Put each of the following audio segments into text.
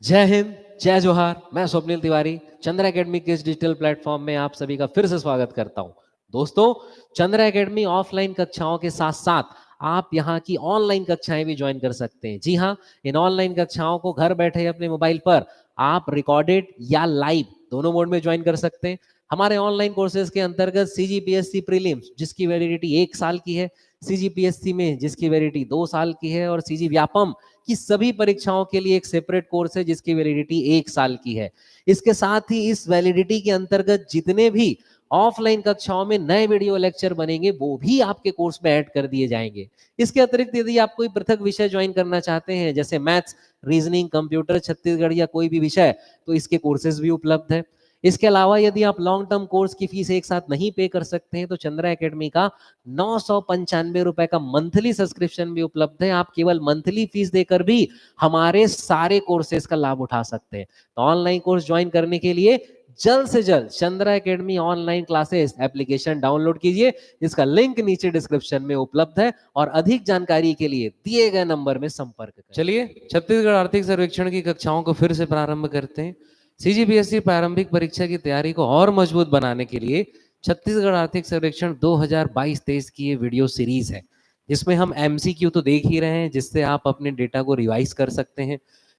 जय हिंद, जय जोहार। मैं स्वप्निल तिवारी चंद्र एकेडमी के इस डिजिटल प्लेटफॉर्म में आप सभी का फिर से स्वागत करता हूं। दोस्तों, चंद्र एकेडमी ऑफलाइन कक्षाओं के साथ साथ आप यहाँ की ऑनलाइन कक्षाएं भी ज्वाइन कर सकते हैं। जी हाँ, इन ऑनलाइन कक्षाओं को घर बैठे अपने मोबाइल पर आप रिकॉर्डेड या लाइव दोनों मोड में ज्वाइन कर सकते हैं। हमारे ऑनलाइन कोर्सेज के अंतर्गत सीजीपीएससी प्रीलिम्स जिसकी वैलिडिटी 1 साल की है, सीजीपीएससी में जिसकी वैलिडिटी 2 साल की है, और सीजी व्यापम की सभी परीक्षाओं के लिए एक सेपरेट कोर्स है जिसकी वैलिडिटी 1 साल की है। इसके साथ ही इस वैलिडिटी के अंतर्गत जितने भी ऑफलाइन कक्षाओं में नए वीडियो लेक्चर बनेंगे वो भी आपके कोर्स में ऐड कर दिए जाएंगे। इसके अतिरिक्त यदि आप कोई पृथक विषय ज्वाइन करना चाहते हैं जैसे मैथ्स, रीजनिंग, कंप्यूटर, छत्तीसगढ़ या कोई भी विषय, तो इसके कोर्सेज भी उपलब्ध है। इसके अलावा यदि आप लॉन्ग टर्म कोर्स की फीस एक साथ नहीं पे कर सकते हैं तो चंद्रा एकेडमी का 995 रुपए का मंथली सब्सक्रिप्शन भी उपलब्ध है। आप केवल मंथली फीस देकर भी हमारे सारे कोर्सेज का लाभ उठा सकते हैं। तो ऑनलाइन कोर्स ज्वाइन करने के लिए जल्द से जल्द Chandra academy online classes application download कीजिए, जिसका लिंक नीचे डिस्क्रिप्शन में उपलब्ध है, और अधिक जानकारी के लिए दिए गए नंबर में संपर्क करें। चलिए, छत्तीसगढ़ आर्थिक सर्वेक्षण की कक्षाओं को फिर से प्रारंभ करते हैं। सीजीपीएससी प्रारंभिक परीक्षा की तैयारी को और मजबूत बनाने के लिए छत्तीसगढ़ आर्थिक सर्वेक्षण 2022-23 की ये वीडियो सीरीज है, जिसमें हम एमसीक्यू तो देख ही रहे हैं, जिससे आप अपने डेटा को रिवाइज कर सकते हैं।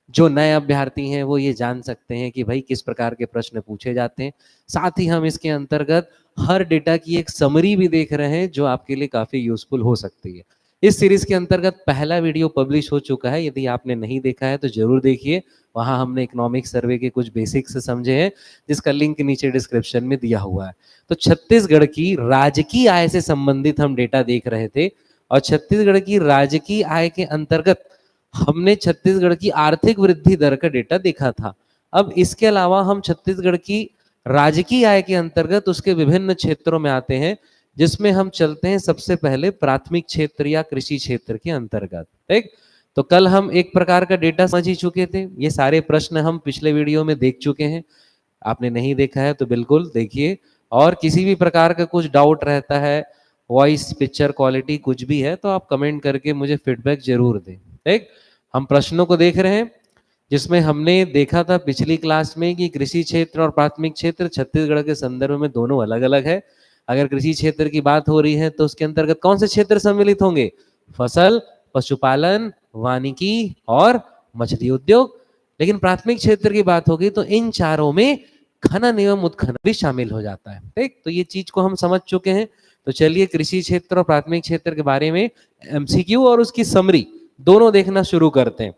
जो नए अभ्यर्थी हैं वो ये जान सकते हैं कि भाई किस प्रकार के प्रश्न पूछे जाते हैं। साथ ही हम इसके अंतर्गत हर डेटा की एक समरी भी देख रहे हैं जो आपके लिए काफी यूजफुल हो सकती है। इस सीरीज के अंतर्गत पहला वीडियो पब्लिश हो चुका है, यदि आपने नहीं देखा है तो जरूर देखिए। वहां हमने इकोनॉमिक सर्वे के कुछ बेसिक्स समझे हैं, जिसका लिंक नीचे डिस्क्रिप्शन में दिया हुआ है। तो छत्तीसगढ़ की राजकीय आय से संबंधित हम डेटा देख रहे थे, और छत्तीसगढ़ की राजकीय आय के अंतर्गत हमने छत्तीसगढ़ की आर्थिक वृद्धि दर का डेटा देखा था। अब इसके अलावा हम छत्तीसगढ़ की राजकीय आय के अंतर्गत उसके विभिन्न क्षेत्रों में आते हैं, जिसमें हम चलते हैं सबसे पहले प्राथमिक क्षेत्र या कृषि क्षेत्र के अंतर्गत। ठीक, तो कल हम एक प्रकार का डेटा समझ ही चुके थे। ये सारे प्रश्न हम पिछले वीडियो में देख चुके हैं। आपने नहीं देखा है तो बिल्कुल देखिए, और किसी भी प्रकार का कुछ डाउट रहता है, वॉइस, पिक्चर क्वालिटी कुछ भी है, तो आप कमेंट करके मुझे फीडबैक जरूर दें। ठीक, हम प्रश्नों को देख रहे हैं, जिसमें हमने देखा था पिछली क्लास में कि कृषि क्षेत्र और प्राथमिक क्षेत्र छत्तीसगढ़ के संदर्भ में दोनों अलग अलग है। अगर कृषि क्षेत्र की बात हो रही है तो उसके अंतर्गत कौन से क्षेत्र सम्मिलित होंगे? फसल, पशुपालन, वानिकी और मछली उद्योग। लेकिन प्राथमिक क्षेत्र की बात होगी तो इन चारों में खनन एवं उत्खनन भी शामिल हो जाता है। ठीक, तो ये चीज को हम समझ चुके हैं। तो चलिए कृषि क्षेत्र और प्राथमिक क्षेत्र के बारे में एमसीक्यू और उसकी समरी दोनों देखना शुरू करते हैं।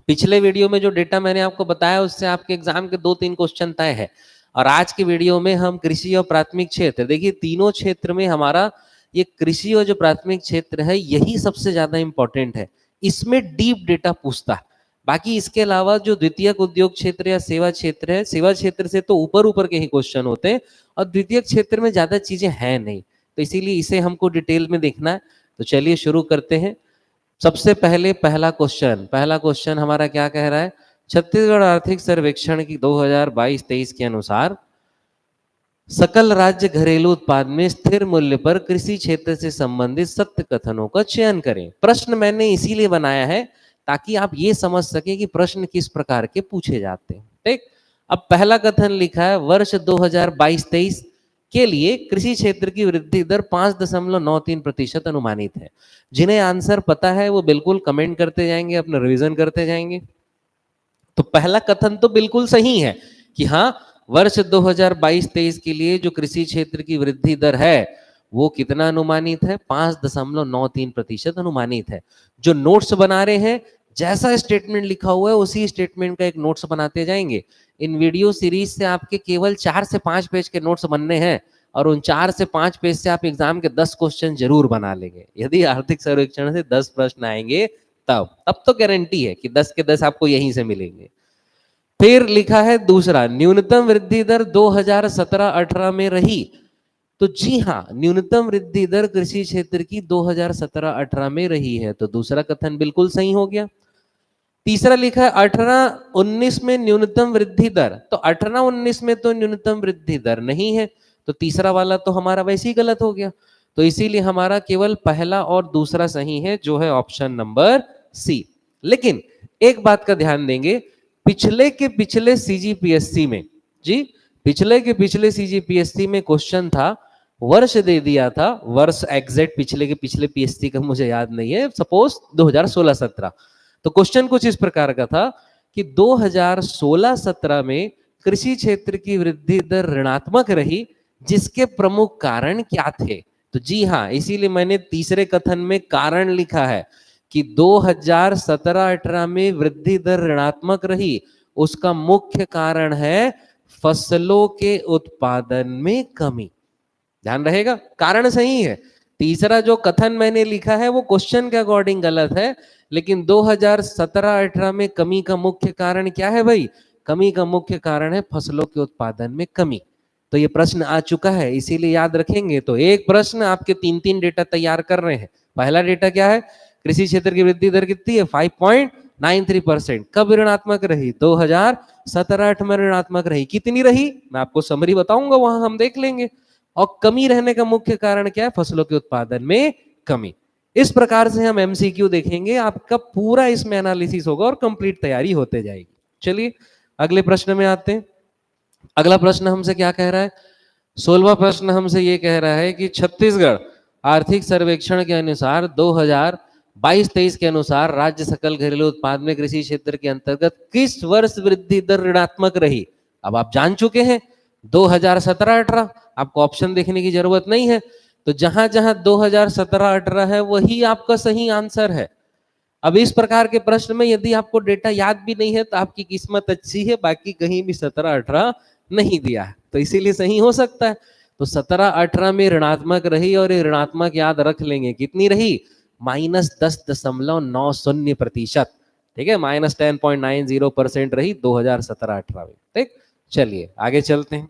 पिछले वीडियो में जो डेटा मैंने आपको बताया उससे आपके एग्जाम के 2-3 क्वेश्चन तय है, और आज की वीडियो में हम कृषि और प्राथमिक क्षेत्र, देखिए तीनों क्षेत्र में हमारा ये कृषि और जो प्राथमिक क्षेत्र है यही सबसे ज्यादा इंपॉर्टेंट है। इसमें डीप डेटा पूछता है। बाकी इसके अलावा जो द्वितीयक उद्योग क्षेत्र या सेवा क्षेत्र है, सेवा क्षेत्र से तो ऊपर ऊपर के ही क्वेश्चन होते हैं, और द्वितीयक क्षेत्र में ज्यादा चीजें हैं नहीं, तो इसीलिए इसे हमको डिटेल में देखना है। तो चलिए शुरू करते हैं। सबसे पहले पहला क्वेश्चन हमारा क्या कह रहा है? छत्तीसगढ़ आर्थिक सर्वेक्षण की 2022-23 के अनुसार सकल राज्य घरेलू उत्पाद में स्थिर मूल्य पर कृषि क्षेत्र से संबंधित सत्य कथनों का चयन करें। प्रश्न मैंने इसीलिए बनाया है ताकि आप ये समझ सके कि प्रश्न किस प्रकार के पूछे जाते हैं। ठीक, अब पहला कथन लिखा है, वर्ष 2022-23 के लिए कृषि क्षेत्र की वृद्धि दर 5.93% अनुमानित है। जिन्हें आंसर पता है वो बिल्कुल कमेंट करते जाएंगे, अपना रिवीजन करते जाएंगे। तो पहला कथन तो बिल्कुल सही है कि हाँ, वर्ष 2022-23 के लिए जो कृषि क्षेत्र की वृद्धि दर है वो कितना अनुमानित है? 5.93% अनुमानित है। जो नोट्स बना रहे हैं, जैसा स्टेटमेंट लिखा हुआ है उसी स्टेटमेंट का एक नोट्स बनाते जाएंगे। इन वीडियो सीरीज से आपके केवल 4 से 5 पेज के नोट्स बनने हैं, और उन 4 से 5 पेज से आप एग्जाम के 10 क्वेश्चन जरूर बना लेंगे। यदि आर्थिक सर्वेक्षण से 10 प्रश्न आएंगे तब तो गारंटी है कि 10 के 10 आपको यहीं से मिलेंगे। फिर लिखा है दूसरा, न्यूनतम वृद्धि दर 2017-18 में रही। तो जी हाँ, न्यूनतम वृद्धि दर कृषि क्षेत्र की 2017-18 में रही है, तो दूसरा कथन बिल्कुल सही हो गया। तीसरा लिखा है 18-19 में न्यूनतम वृद्धि दर, तो 18-19 में तो न्यूनतम वृद्धि दर नहीं है, तो तीसरा वाला तो हमारा वैसे ही गलत हो गया। तो इसीलिए हमारा केवल पहला और दूसरा सही है, जो है ऑप्शन नंबर सी। लेकिन एक बात का ध्यान देंगे, पिछले के पिछले सीजीपीएससी में जी, पिछले के पिछले सीजीपीएससी में क्वेश्चन था, वर्ष दे दिया था, वर्ष एग्जैक्ट पिछले के पिछले पीएससी का मुझे याद नहीं है, सपोज 2016-17। तो क्वेश्चन कुछ इस प्रकार का था कि 2016-17 में कृषि क्षेत्र की वृद्धि दर ऋणात्मक रही, जिसके प्रमुख कारण क्या थे। तो जी हाँ, इसीलिए मैंने तीसरे कथन में कारण लिखा है कि 2017-18 में वृद्धि दर ऋणात्मक रही, उसका मुख्य कारण है फसलों के उत्पादन में कमी। ध्यान रहेगा, कारण सही है। तीसरा जो कथन मैंने लिखा है वो क्वेश्चन के अकॉर्डिंग गलत है, लेकिन 2017-18 में कमी का मुख्य कारण क्या है भाई? कमी का मुख्य कारण है फसलों के उत्पादन में कमी। तो ये प्रश्न आ चुका है, इसीलिए याद रखेंगे। तो एक प्रश्न आपके 3-3 डेटा तैयार कर रहे हैं। पहला डेटा क्या है? कृषि क्षेत्र की वृद्धि दर कितनी है? 5.93%। कब ऋणात्मक रही? 2017-18 में ऋणात्मक रही। कितनी रही? मैं आपको समरी बताऊंगा, वहां हम देख लेंगे। और कमी रहने का मुख्य कारण क्या है? फसलों के उत्पादन में कमी। इस प्रकार से हम एमसीक्यू देखेंगे, आपका पूरा इसमें एनालिसिस होगा और कंप्लीट तैयारी होते जाएगी। चलिए अगले प्रश्न में आते हैं। अगला प्रश्न हमसे क्या कह रहा है? 16वां प्रश्न हमसे ये कह रहा है कि छत्तीसगढ़ आर्थिक सर्वेक्षण के अनुसार 2022-23 के अनुसार राज्य सकल घरेलू उत्पाद में कृषि क्षेत्र के अंतर्गत किस वर्ष वृद्धि दर ऋणात्मक रही? अब आप जान चुके हैं 2017-18, आपको ऑप्शन देखने की जरूरत नहीं है। तो जहां जहां 2017-18 है वही आपका सही आंसर है। अब इस प्रकार के प्रश्न में यदि आपको डेटा याद भी नहीं है तो आपकी किस्मत अच्छी है, बाकी कहीं भी 17-18 नहीं दिया है, तो इसीलिए सही हो सकता है। तो 17-18 में ऋणात्मक रही, और ये ऋणात्मक याद रख लेंगे, कितनी रही? -10.90%। ठीक है, -10.90% रही 2017-18 में। ठीक, चलिए आगे चलते हैं।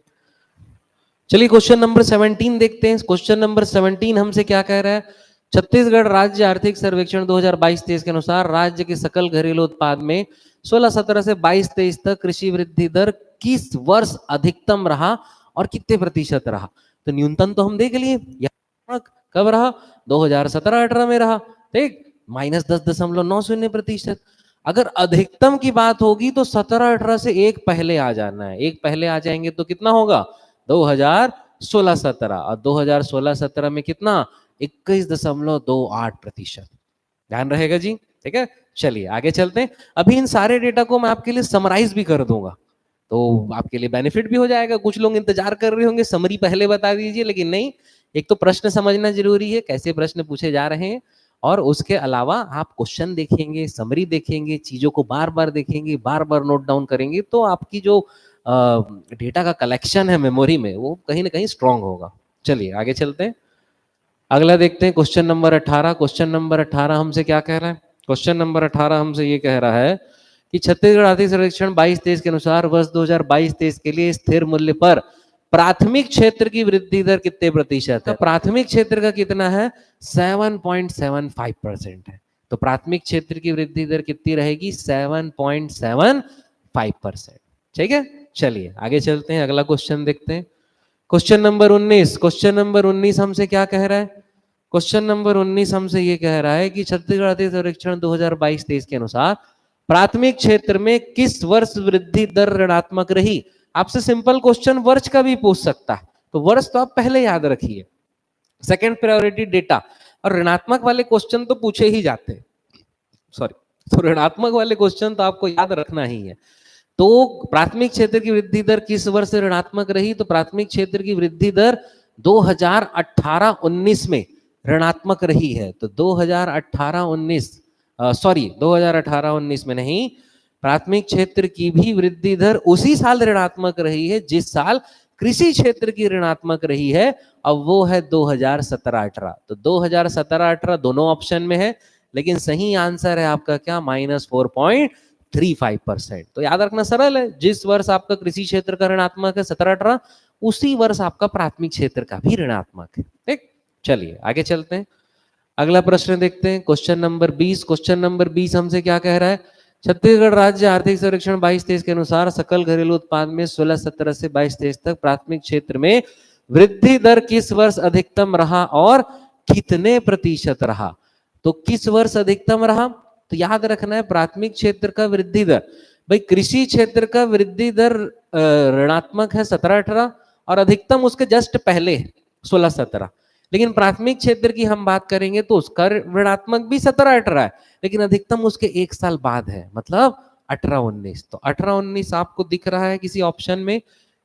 चलिए क्वेश्चन नंबर 17 देखते हैं। क्वेश्चन नंबर 17 हमसे क्या कह रहा है? छत्तीसगढ़ राज्य आर्थिक सर्वेक्षण 2022-23 के अनुसार राज्य के सकल घरेलू उत्पाद में 16-17 से 22-23 तक कृषि वृद्धि दर किस वर्ष अधिकतम रहा और कितने प्रतिशत रहा? तो न्यूनतम तो हम देख लिए, कब रहा? 2017-18 में रहा। ठीक, -10.90%। अगर अधिकतम की बात होगी तो 17-18 से एक पहले आ जाना है। एक पहले आ जाएंगे तो कितना होगा? 2016-17। और 2016-17 में कितना? 21.28%। ध्यान रहेगा जी। ठीक है, चलिए आगे चलते हैं। अभी इन सारे डेटा को मैं आपके लिए समराइज भी कर दूंगा, तो आपके लिए बेनिफिट भी हो जाएगा। कुछ लोग इंतजार कर रहे होंगे समरी पहले बता दीजिए, लेकिन नहीं, एक तो प्रश्न समझना जरूरी है, कैसे प्रश्न पूछे जा रहे हैं, और उसके अलावा आप क्वेश्चन देखेंगे, समरी देखेंगे, चीजों को बार बार देखेंगे, बार बार नोट डाउन करेंगे, तो आपकी जो डेटा का कलेक्शन है मेमोरी में, वो कहीं ना कहीं स्ट्रांग होगा। चलिए आगे चलते हैं, अगला देखते हैं। Question number 18। क्वेश्चन नंबर 18 हमसे क्या कह रहा है? क्वेश्चन नंबर 18 हमसे ये कह रहा है कि छत्तीसगढ़ आर्थिक सर्वेक्षण 22-23 के अनुसार वर्ष 2022-23 के लिए स्थिर मूल्य पर प्राथमिक क्षेत्र की वृद्धि दर कितने प्रतिशत है? प्राथमिक क्षेत्र का कितना है? 7.75% है। तो प्राथमिक क्षेत्र की वृद्धि दर कितनी रहेगी? 7.75%। ठीक है, चलिए आगे चलते हैं, अगला क्वेश्चन देखते हैं। Question number 19। क्वेश्चन नंबर 19 हमसे क्या कह रहा है? क्वेश्चन नंबर 19 हमसे ये कह रहा है कि छत्तीसगढ़ आर्थिक सर्वेक्षण 2022-23 के अनुसार प्राथमिक क्षेत्र में किस वर्ष वृद्धि दर ऋणात्मक रही? आपसे सिंपल क्वेश्चन वर्ष का भी पूछ सकता है, तो वर्ष तो आप पहले याद रखिए। सेकंड प्रायोरिटी डेटा, और ऋणात्मक वाले क्वेश्चन तो पूछे ही जाते हैं, सॉरी, तो ऋणात्मक वाले क्वेश्चन तो आपको याद रखना ही है। तो प्राथमिक क्षेत्र की वृद्धि दर किस वर्ष से ऋणात्मक रही? तो प्राथमिक क्षेत्र की वृद्धि दर 2018-19 में ऋणात्मक रही है। तो 2018-19 में नहीं, प्राथमिक क्षेत्र की भी वृद्धि दर उसी साल ऋणात्मक रही है जिस साल कृषि क्षेत्र की ऋणात्मक रही है, अब वो है 2017-18। तो 2017-18 दोनों ऑप्शन में है, लेकिन सही आंसर है आपका क्या? -4.35%। तो याद रखना सरल है, जिस वर्ष आपका कृषि क्षेत्र का ऋणात्मक है 17-18, उसी वर्ष आपका प्राथमिक क्षेत्र का भी ऋणात्मक है। ठीक, चलिए आगे चलते हैं, अगला प्रश्न देखते हैं। Question number 20। क्वेश्चन नंबर 20 हमसे क्या कह रहा है? छत्तीसगढ़ राज्य आर्थिक सर्वेक्षण 22-23 के अनुसार सकल घरेलू उत्पाद में 16-17 से 22-23 तक प्राथमिक क्षेत्र में वृद्धि दर किस वर्ष अधिकतम रहा और कितने प्रतिशत रहा? तो किस वर्ष अधिकतम रहा? तो याद रखना है प्राथमिक क्षेत्र का वृद्धि दर भाई कृषि क्षेत्र का वृद्धि दर ऋणात्मक है 17-18 और अधिकतम उसके जस्ट पहले 16-17। लेकिन प्राथमिक क्षेत्र की हम बात करेंगे तो उसका ऋणात्मक भी 17-18 है, लेकिन अधिकतम उसके एक साल बाद है, मतलब 18-19। तो 18-19 आपको दिख रहा है किसी ऑप्शन में?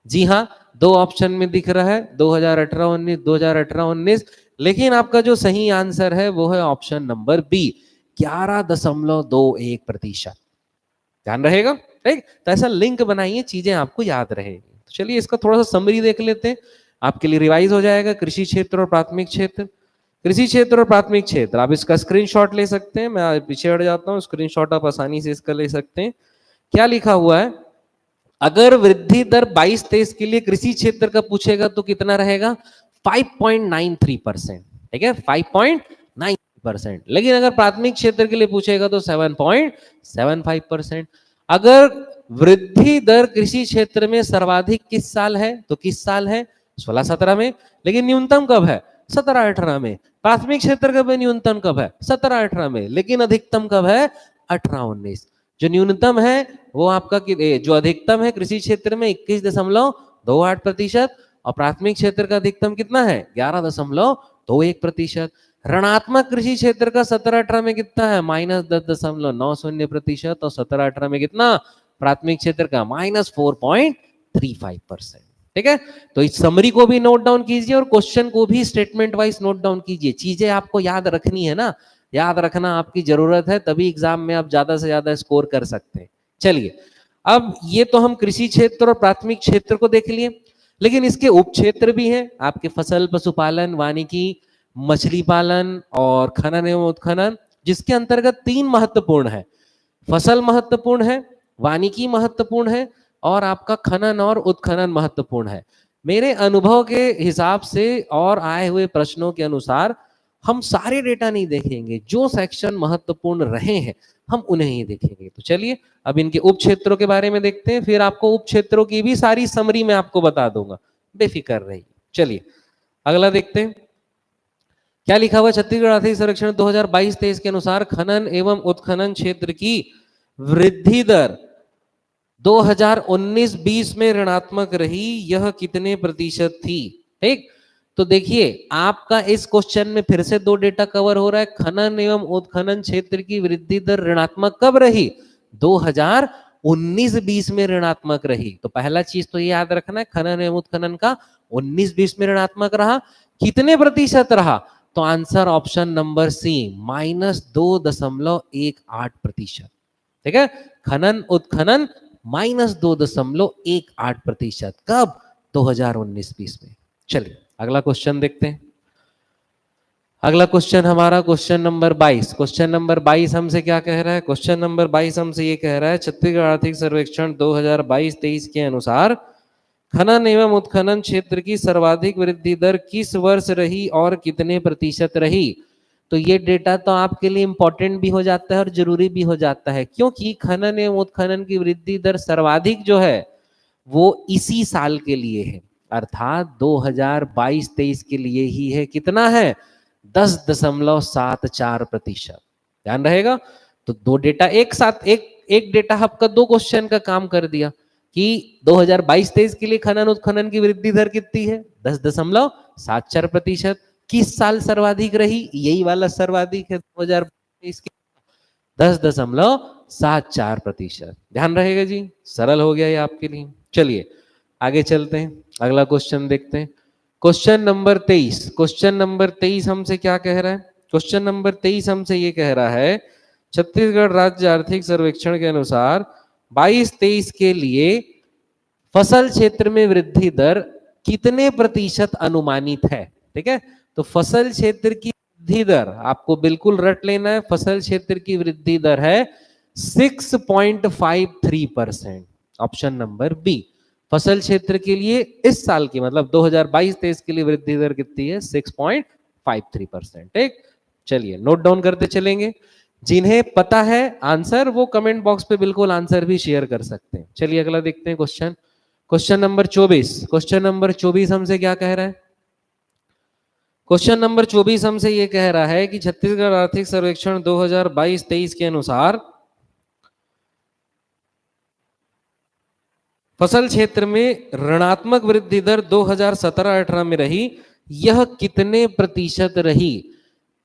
जी हाँ, दो ऑप्शन में दिख रहा है, 2018-19, 2018-19। लेकिन आपका जो सही आंसर है वो है ऑप्शन नंबर बी, 11.21%। ध्यान रहेगा, ठीक? तो ऐसा लिंक बनाइए, चीजें आपको याद रहेगी। तो चलिए इसका थोड़ा सा समरी देख लेते हैं, आपके लिए रिवाइज हो जाएगा। कृषि क्षेत्र और प्राथमिक क्षेत्र, कृषि क्षेत्र और प्राथमिक क्षेत्र, आप इसका स्क्रीनशॉट ले सकते हैं। मैं पीछे हट जाता हूँ, स्क्रीनशॉट आप आसानी से इसका ले सकते हैं। क्या लिखा हुआ है? अगर वृद्धि दर 22-23 के लिए कृषि क्षेत्र का पूछेगा तो कितना रहेगा? 5.93%। ठीक है, 5.93%। लेकिन अगर प्राथमिक क्षेत्र के लिए पूछेगा तो 7.75%। अगर वृद्धि दर कृषि क्षेत्र में सर्वाधिक किस साल है? तो किस साल है? 16-17 में। लेकिन न्यूनतम कब है? 17-18 में। प्राथमिक क्षेत्र का भी न्यूनतम कब है? 17-18 में। लेकिन अधिकतम कब है? 18-19। जो न्यूनतम है वो आपका जो अधिकतम है कृषि क्षेत्र में 21.28% और प्राथमिक क्षेत्र का अधिकतम कितना है? 11.21%। ऋणात्मक कृषि क्षेत्र का 17-18 में कितना है? -10.90% और 17-18 में कितना? प्राथमिक क्षेत्र का -4.35%। ठीक है, तो इस समरी को भी नोट डाउन कीजिए और क्वेश्चन को भी स्टेटमेंट वाइज नोट डाउन कीजिए। चीजें आपको याद रखनी है ना, याद रखना आपकी जरूरत है, तभी एग्जाम में आप ज्यादा से ज्यादा स्कोर कर सकते हैं। चलिए, अब ये तो हम कृषि क्षेत्र और प्राथमिक क्षेत्र को देख लिए, लेकिन इसके उप क्षेत्र भी हैं आपके, फसल, पशुपालन, वानिकी, मछली पालन और खनन एवं उत्खनन, जिसके अंतर्गत 3 महत्वपूर्ण है। फसल महत्वपूर्ण है, वानिकी महत्वपूर्ण है और आपका खनन और उत्खनन महत्वपूर्ण है। मेरे अनुभव के हिसाब से और आए हुए प्रश्नों के अनुसार हम सारे डेटा नहीं देखेंगे, जो सेक्शन महत्वपूर्ण रहे हैं हम उन्हें ही देखेंगे। तो चलिए अब इनके उप क्षेत्रों के बारे में देखते हैं, फिर आपको उप क्षेत्रों की भी सारी समरी मैं आपको बता दूंगा, बेफिक्र रहिए। चलिए अगला देखते हैं क्या लिखा हुआ। छत्तीसगढ़ आर्थिक सर्वेक्षण 2022-23 के अनुसार खनन एवं उत्खनन क्षेत्र की वृद्धि दर 2019-20 में ऋणात्मक रही, यह कितने प्रतिशत थी? ठीक, तो देखिए आपका इस क्वेश्चन में फिर से 2 डेटा कवर हो रहा है। खनन एवं उत्खनन क्षेत्र की वृद्धि दर ऋणात्मक कब रही? 2019-20 में ऋणात्मक रही। तो पहला चीज तो ये याद रखना है, खनन एवं उत्खनन का 19-20 में ऋणात्मक रहा। कितने प्रतिशत रहा? तो आंसर ऑप्शन नंबर सी, -2.18%। ठीक है, खनन उत्खनन -2.18%। कब? 2019-20 में। चलिए अगला क्वेश्चन देखते हैं। अगला क्वेश्चन हमारा क्वेश्चन नंबर 22। क्वेश्चन नंबर 22 हमसे क्या कह रहा है? क्वेश्चन नंबर 22 हमसे ये कह रहा है, छत्तीसगढ़ आर्थिक सर्वेक्षण 2022-23 के अनुसार खनन एवं उत्खनन क्षेत्र की सर्वाधिक वृद्धि दर किस वर्ष रही और कितने प्रतिशत रही? तो ये डेटा तो आपके लिए इंपॉर्टेंट भी हो जाता है और जरूरी भी हो जाता है, क्योंकि खनन एवं उत्खनन की वृद्धि दर सर्वाधिक जो है वो इसी साल के लिए है, अर्थात 2022-23 के लिए ही है। कितना है? 10.74%। ध्यान रहेगा। तो 2 डेटा एक साथ, एक डेटा आपका 2 क्वेश्चन का काम कर दिया कि 2022-23 के लिए खनन उत्खनन की वृद्धि दर कितनी है? 10.74%। किस साल सर्वाधिक रही? यही वाला सर्वाधिक है 2023 के, 10.74%। ध्यान रहेगा जी, सरल हो गया ये आपके लिए। चलिए आगे चलते हैं, अगला क्वेश्चन देखते हैं। Question number 23। क्वेश्चन नंबर 23 हमसे क्या कह रहा है? क्वेश्चन नंबर 23 हमसे ये कह रहा है, छत्तीसगढ़ राज्य आर्थिक सर्वेक्षण के अनुसार 22-23 के लिए फसल क्षेत्र में वृद्धि दर कितने प्रतिशत अनुमानित है? ठीक है, तो फसल क्षेत्र की वृद्धि दर आपको बिल्कुल रट लेना है। फसल क्षेत्र की वृद्धि दर है 6.53%। ऑप्शन नंबर बी, फसल क्षेत्र के लिए इस साल की मतलब 2022-23 के लिए वृद्धि दर कितनी है? 6.53%। ठीक, चलिए नोट डाउन करते चलेंगे। जिन्हें पता है आंसर वो कमेंट बॉक्स पे बिल्कुल आंसर भी शेयर कर सकते हैं। चलिए अगला देखते हैं question. Question number 24। Question number 24 हमसे क्या कह रहा है? क्वेश्चन नंबर 24 हमसे ये कह रहा है कि छत्तीसगढ़ आर्थिक सर्वेक्षण 2022-23 के अनुसार फसल क्षेत्र में ऋणात्मक वृद्धि दर 2017-18 में रही, यह कितने प्रतिशत रही?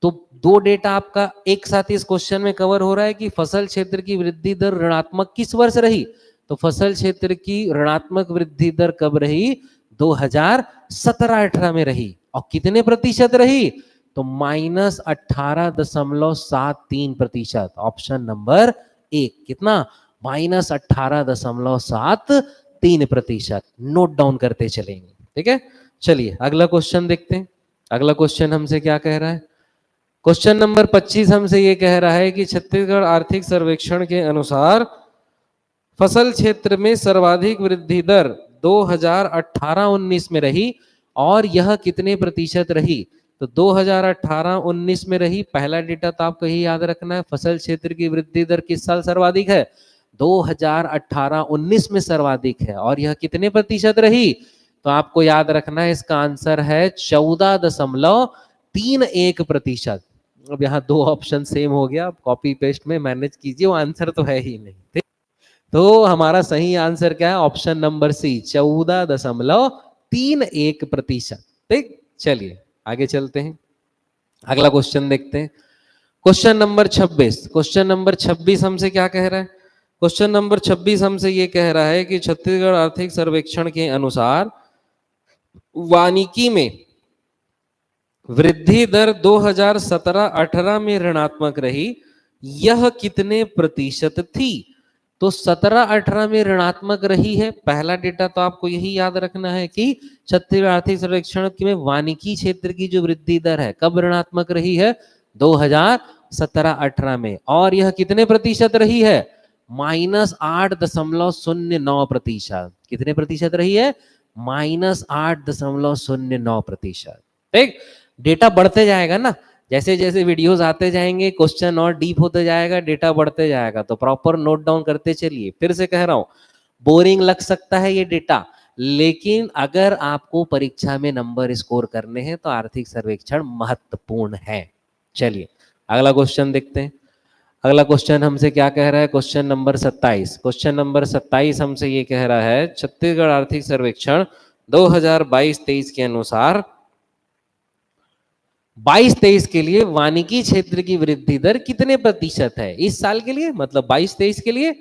तो दो डेटा आपका एक साथ इस क्वेश्चन में कवर हो रहा है कि फसल क्षेत्र की वृद्धि दर ऋणात्मक किस वर्ष रही। तो फसल क्षेत्र की ऋणात्मक वृद्धि दर कब रही? 2017-18 में रही। और कितने प्रतिशत रही? तो -18.73%। ऑप्शन नंबर एक। कितना? -18.73%। नोट डाउन करते चलेंगे, ठीक है। चलिए अगला क्वेश्चन देखते हैं। अगला क्वेश्चन हमसे क्या कह रहा है? क्वेश्चन नंबर 25 हमसे ये कह रहा है कि छत्तीसगढ़ आर्थिक सर्वेक्षण के अनुसार फसल क्षेत्र में सर्वाधिक वृद्धि दर 2018-19 में रही और यह कितने प्रतिशत रही? तो 2018-19 में रही। पहला डेटा तो आपको यही याद रखना है, फसल क्षेत्र की वृद्धि दर किस साल सर्वाधिक है? 2018-19 में सर्वाधिक है। और यह कितने प्रतिशत रही? तो आपको याद रखना है, इसका आंसर है 14.31%। अब यहाँ दो ऑप्शन सेम हो गया, कॉपी पेस्ट में मैनेज कीजिए, वो आंसर तो है ही नहीं, ठीक। तो हमारा सही आंसर क्या है? ऑप्शन नंबर सी, 14.31%, ठीक। चलिए आगे चलते हैं, अगला क्वेश्चन देखते हैं। Question number 26। क्वेश्चन नंबर 26 हमसे क्या कह रहा है? क्वेश्चन नंबर 26 हमसे ये कह रहा है कि छत्तीसगढ़ आर्थिक सर्वेक्षण के अनुसार वानिकी में वृद्धि दर 2017-18 में ऋणात्मक रही, यह कितने प्रतिशत थी? तो 17-18 में ऋणात्मक रही है। पहला डेटा तो आपको यही याद रखना है कि छत्तीसगढ़ आर्थिक सर्वेक्षण में वानिकी क्षेत्र की जो वृद्धि दर है कब ऋणात्मक रही है? 2017-18 में। और यह कितने प्रतिशत रही है? -8.09%। कितने प्रतिशत रही है? -8.09%, ठीक। डेटा बढ़ते जाएगा ना, जैसे जैसे वीडियोस आते जाएंगे क्वेश्चन और डीप होते जाएगा, डेटा बढ़ते जाएगा, तो प्रॉपर नोट डाउन करते चलिए। फिर से कह रहा हूं, बोरिंग लग सकता है ये डेटा, लेकिन अगर आपको परीक्षा में नंबर स्कोर करने हैं तो आर्थिक सर्वेक्षण महत्वपूर्ण है। चलिए अगला क्वेश्चन देखते हैं। अगला क्वेश्चन हमसे क्या कह रहा है? Question number 27। क्वेश्चन नंबर 27 हमसे ये कह रहा है, छत्तीसगढ़ आर्थिक सर्वेक्षण 2022-23 के अनुसार 22-23 के लिए वानिकी क्षेत्र की वृद्धि दर कितने प्रतिशत है इस साल के लिए, मतलब 22-23 के लिए?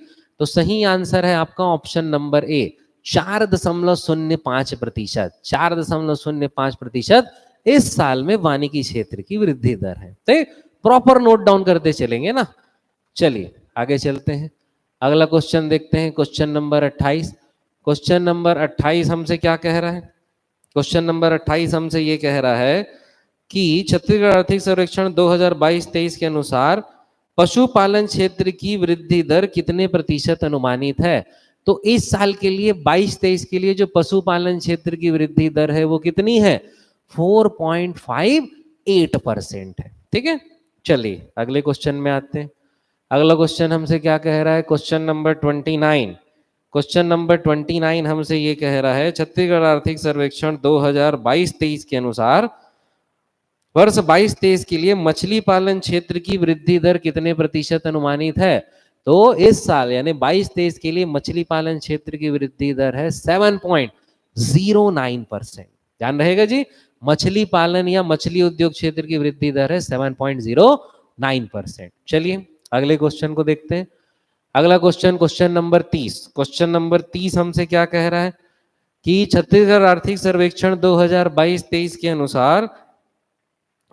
तो सही आंसर है आपका ऑप्शन नंबर ए, 4.05%। 4.05% इस साल में वानिकी क्षेत्र की वृद्धि दर है। तो प्रॉपर नोट डाउन करते चलेंगे ना। चलिए आगे चलते हैं, अगला क्वेश्चन देखते हैं। Question number 28। क्वेश्चन नंबर 28 हमसे क्या कह रहा है? क्वेश्चन नंबर 28 हमसे ये कह रहा है कि छत्तीसगढ़ आर्थिक सर्वेक्षण 2022-23 के अनुसार पशुपालन क्षेत्र की वृद्धि दर कितने प्रतिशत अनुमानित है? तो इस साल के लिए 22-23 के लिए जो पशुपालन क्षेत्र की वृद्धि दर है वो कितनी है? 4.58% है, ठीक है। चलिए अगले क्वेश्चन में आते हैं। अगला क्वेश्चन हमसे क्या कह रहा है? Question number 29। क्वेश्चन नंबर 29 हमसे ये कह रहा है, छत्तीसगढ़ आर्थिक सर्वेक्षण 2022-23 के अनुसार वर्ष 22-23 के लिए मछली पालन क्षेत्र की वृद्धि दर कितने प्रतिशत अनुमानित है? तो इस साल यानी 22-23 के लिए मछली पालन क्षेत्र की वृद्धि दर है 7.09%। ध्यान रहेगा जी, मछली पालन या मछली उद्योग क्षेत्र की वृद्धि दर है 7.09%। चलिए अगले क्वेश्चन को देखते हैं। अगला question, question number 30। Question number 30 हमसे क्या कह रहा है कि छत्तीसगढ़ आर्थिक सर्वेक्षण 2022-23 के अनुसार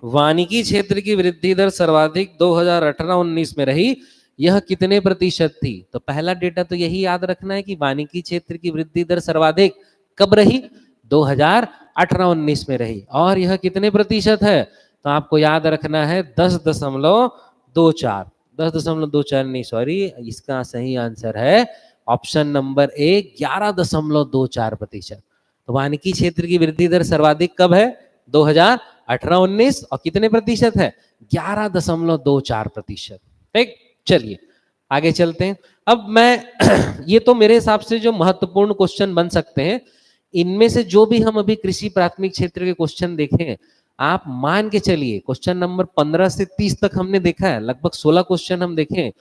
वानिकी क्षेत्र की वृद्धि दर सर्वाधिक 2018-19 में रही, यह कितने प्रतिशत थी? तो पहला डेटा तो यही याद रखना है कि वानिकी क्षेत्र की वृद्धि दर सर्वाधिक कब रही? 2018-19 में रही। और यह कितने प्रतिशत है? तो आपको याद रखना है 10.24। 10.24 नहीं, सॉरी, इसका सही आंसर है ऑप्शन नंबर ए, 11.24%। तो वानिकी क्षेत्र की वृद्धि दर सर्वाधिक कब है? 2018-19। और कितने प्रतिशत है? 11.24%, ठीक। चलिए आगे चलते हैं। अब मैं ये तो मेरे हिसाब से जो महत्वपूर्ण क्वेश्चन बन सकते हैं, इनमें से जो भी हम अभी कृषि प्राथमिक क्षेत्र के क्वेश्चन देखें, आप मान के चलिए क्वेश्चन नंबर 15 से 30 तक हमने देखा है, लगभग 16 क्वेश्चन हम देखें।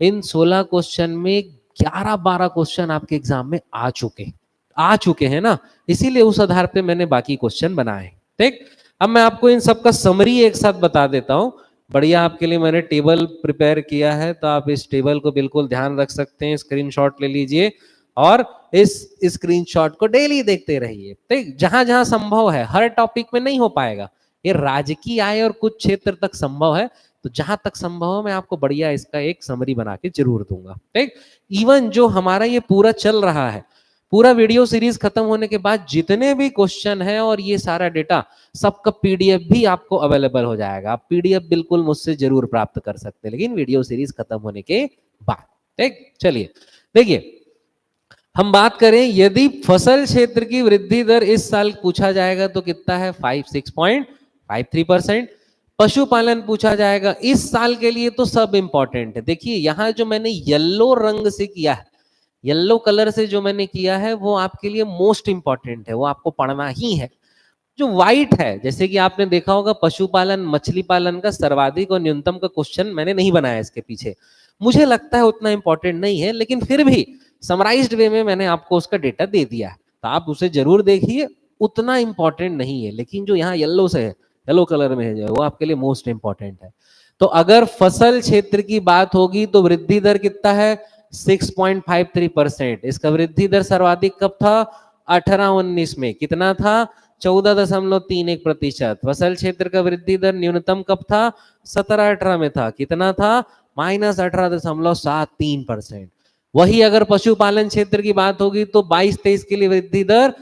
इन 16 क्वेश्चन में 11-12 क्वेश्चन आपके एग्जाम में आ चुके हैं ना, इसीलिए उस आधार पे मैंने बाकी क्वेश्चन बनाए। ठीक, अब मैं आपको इन सब का समरी एक साथ बता देता हूँ। बढ़िया, आपके लिए मैंने टेबल प्रिपेयर किया है, तो आप इस टेबल को बिल्कुल ध्यान रख सकते हैं, स्क्रीनशॉट ले लीजिए और इस स्क्रीनशॉट को डेली देखते रहिए। ठीक, जहां जहां संभव है, हर टॉपिक में नहीं हो पाएगा, ये राजकीय आय और कुछ क्षेत्र तक संभव है, तो जहां तक संभव हो मैं आपको बढ़िया इसका एक समरी बना के जरूर दूंगा। ठीक, इवन जो हमारा ये पूरा चल रहा है, पूरा वीडियो सीरीज खत्म होने के बाद जितने भी क्वेश्चन है और ये सारा डेटा, सबका पीडीएफ भी आपको अवेलेबल हो जाएगा। आप पीडीएफ बिल्कुल मुझसे जरूर प्राप्त कर सकते हैं, लेकिन वीडियो सीरीज खत्म होने के बाद। ठीक, चलिए देखिए, हम बात करें यदि फसल क्षेत्र की वृद्धि दर इस साल पूछा जाएगा तो कितना है, 6.53%। पशुपालन पूछा जाएगा इस साल के लिए, तो सब इंपॉर्टेंट है। देखिए यहां जो मैंने येलो रंग से किया है, येलो कलर से जो मैंने किया है, वो आपके लिए मोस्ट इंपॉर्टेंट है, वो आपको पढ़ना ही है। जो व्हाइट है, जैसे कि आपने देखा होगा पशुपालन मछली पालन का सर्वाधिक और न्यूनतम का क्वेश्चन मैंने नहीं बनाया इसके पीछे, मुझे लगता है उतना इंपॉर्टेंट नहीं है, लेकिन फिर भी समराइज्ड वे में मैंने आपको उसका डेटा दे दिया है, तो आप उसे जरूर देखिए। उतना इंपॉर्टेंट नहीं है, लेकिन जो यहाँ येलो से है, येलो कलर में है, वो आपके लिए मोस्ट इंपॉर्टेंट है। तो अगर फसल क्षेत्र की बात होगी तो वृद्धि दर कितना है, 6.53%। इसका वृद्धि दर सर्वाधिक कब था, 18-19 में कितना था, 14.31%। फसल क्षेत्र का वृद्धि दर न्यूनतम कब था, 17-18 में था, कितना था, -18.73%। वही अगर पशुपालन क्षेत्र की बात होगी तो 22-23 के लिए वृद्धि दर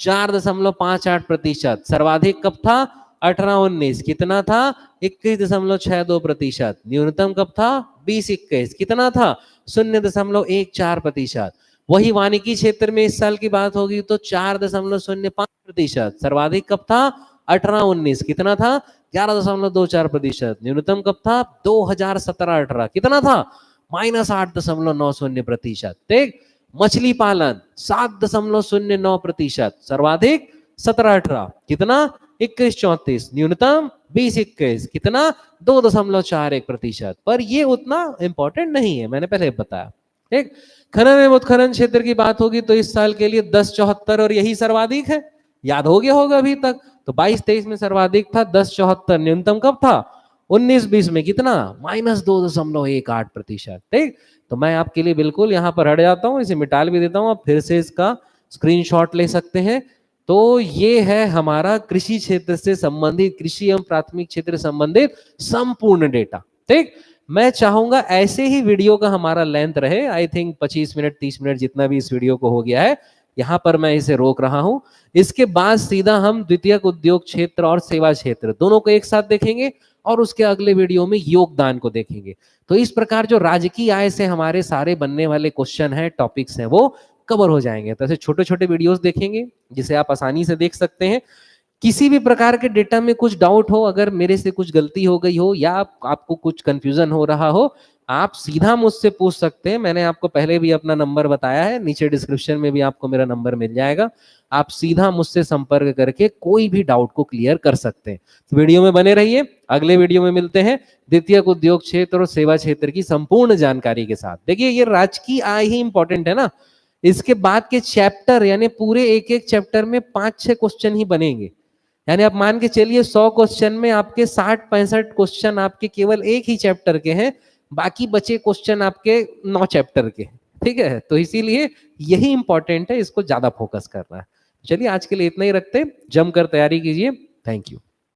4.58%। सर्वाधिक कब था, 18-19 कितना था, 21.62%। न्यूनतम कब था, 20-21 कितना था, 0.14%। वही वानिकी क्षेत्र में इस साल की बात होगी तो 4.05%। सर्वाधिक कब था, 18-19 कितना था, 11.24%। न्यूनतम कब था, 2017-18 कितना था, -8.90%। ठीक, मछली पालन 7.09%। सर्वाधिक 17-18 कितना, 21-34। न्यूनतम 20-21 कितना, 2.41%। पर ये उतना इंपॉर्टेंट नहीं है, मैंने पहले बताया। ठीक, खनन एवं उत्खनन क्षेत्र की बात होगी तो इस साल के लिए 10.74 और यही सर्वाधिक है, याद हो गया होगा अभी तक। तो 22-23 में सर्वाधिक था 10.74, न्यूनतम कब था, 19-20 में कितना, -2.18%। ठीक, तो मैं आपके लिए बिल्कुल यहाँ पर हट जाता हूँ, इसे मिटा भी देता हूँ, आप फिर से इसका स्क्रीनशॉट ले सकते हैं। तो ये है हमारा कृषि क्षेत्र से संबंधित, कृषि एवं प्राथमिक क्षेत्र संबंधित संपूर्ण डेटा। ठीक, मैं चाहूंगा ऐसे ही वीडियो का हमारा लेंथ रहे, आई थिंक 25 मिनट 30 मिनट जितना भी इस वीडियो को हो गया है, यहाँ पर मैं इसे रोक रहा हूं। इसके बाद सीधा हम द्वितीयक उद्योग क्षेत्र और सेवा क्षेत्र दोनों को एक साथ देखेंगे और उसके अगले वीडियो में योगदान को देखेंगे। तो इस प्रकार जो राजकीय आय से हमारे सारे बनने वाले क्वेश्चन हैं, टॉपिक्स हैं, वो कवर हो जाएंगे। तो ऐसे छोटे छोटे वीडियोस देखेंगे जिसे आप आसानी से देख सकते हैं। किसी भी प्रकार के डेटा में कुछ डाउट हो, अगर मेरे से कुछ गलती हो गई हो या आपको कुछ कंफ्यूजन हो रहा हो, आप सीधा मुझसे पूछ सकते हैं। मैंने आपको पहले भी अपना नंबर बताया है, नीचे डिस्क्रिप्शन में भी आपको मेरा नंबर मिल जाएगा। आप सीधा मुझसे संपर्क करके कोई भी डाउट को क्लियर कर सकते हैं। तो वीडियो में बने रहिए, अगले वीडियो में मिलते हैं द्वितीयक उद्योग क्षेत्र और सेवा क्षेत्र की संपूर्ण जानकारी के साथ। देखिए ये राजकीय आय ही इंपॉर्टेंट है ना, इसके बाद के चैप्टर यानी पूरे एक एक चैप्टर में 5-6 क्वेश्चन ही बनेंगे। यानी आप मान के चलिए 100 क्वेश्चन में आपके 60-65 क्वेश्चन आपके केवल एक ही चैप्टर के हैं, बाकी बचे क्वेश्चन आपके 9 चैप्टर के। ठीक है, तो इसीलिए यही इंपॉर्टेंट है, इसको ज्यादा फोकस करना है। चलिए आज के लिए इतना ही रखते हैं, जमकर तैयारी कीजिए। Thank you.